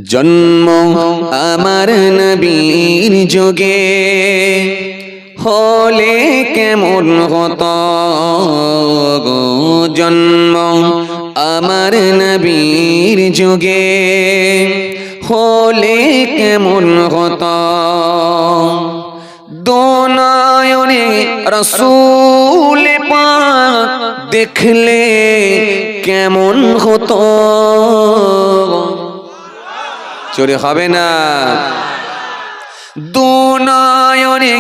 জন্ম আমার নবীর যুগে হলে কেমন হতো গো। জন্ম আমার নবীর যুগে হলে কেমন হতো। দোনয়নে রসূল পাক দেখলে কেমন হতো। চোরে হবে না। দুনয়নে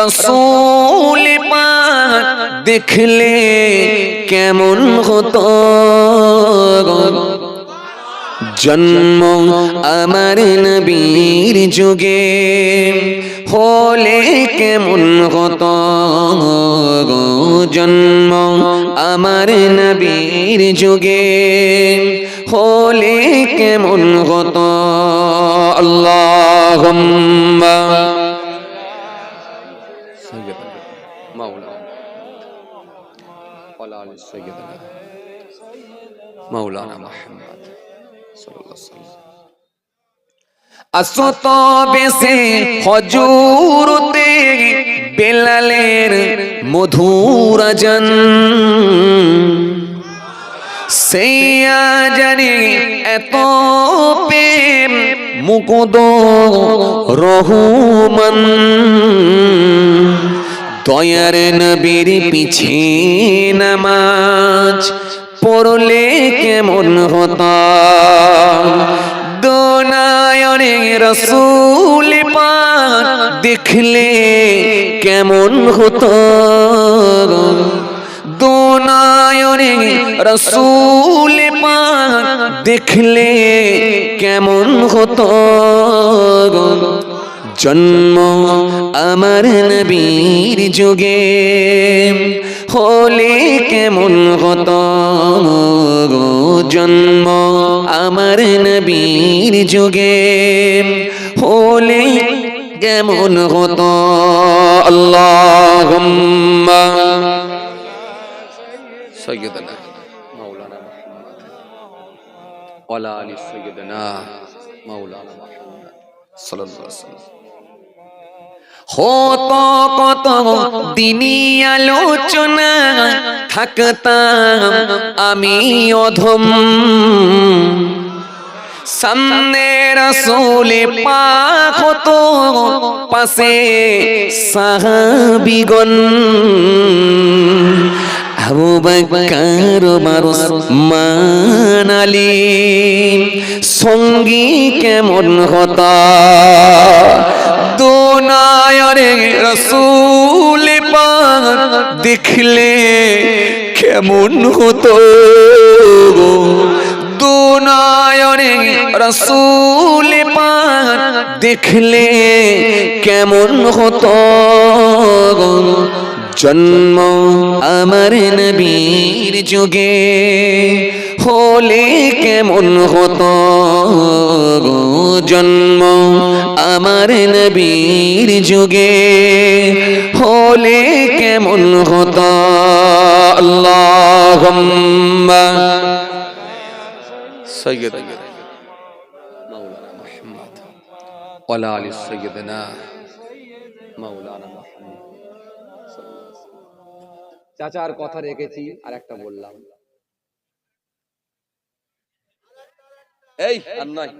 রসূল পাক দেখলে কেমন হতো। জন্ম আমার নবীর যুগে হলে কেমন হতো। জন্ম আমার নবীর যুগে হলে কেমন হতো। আল্লাহুম্মা সাইয়্যিদানা মাওলানা ওয়া আলি সাইয়্যিদানা মাওলানা মুহাম্মদ সাল্লাল্লাহু আলাইহি ওয়াসাল্লাম। আসত বেশে হজুরতে বেলালের মধুর আজান, সেই আজানে এত প্রেম মুকুদ রহমান। দয়ার নবীর পিছে নামাজ পড়লে কেমন হতো। দোনয়নে রসূল পাক দেখলে কেমন হতো। দোনয়নে রসূল পাক দেখলে কেমন হতো। জন্ম আমার নবীর যুগে হলে কেমন হতো। জন্ম আমার নবীর যুগে হলে কেমন হতো। আল্লাহুম্মা সাইয়্যিদানা মাওলানা মুহাম্মদ ওয়া আলি সাইয়্যিদানা মাওলানা মুহাম্মদ সাল্লাল্লাহু আলাইহি ওয়াসাল্লাম। হতো কত দিনী আলোচনা থাকতাম আমি অধম। সামনে রাসূল পাক হতো পাশে সাহাবীগণ। আবু বকর ওমর ওসমান আলী সঙ্গী কেমন হতো। দোনয়নে রসূল পাক দেখলে কেমন হতো। দোনয়নে রসূল পাক দেখলে কেমন হতো। জন্ম আমার নবীর যুগে হলে কেমন হতো। জন্ম আমার নবীর যুগে হলে কেমন হতো। আল্লাহুম্মা সাইয়্যিদানা মাওলানা মুহাম্মদ ওয়া আলি সাইয়্যিদানা মাওলানা মুহাম্মদ। চাচার কথা রেখেছি আর একটা বললাম, এই আর নয়।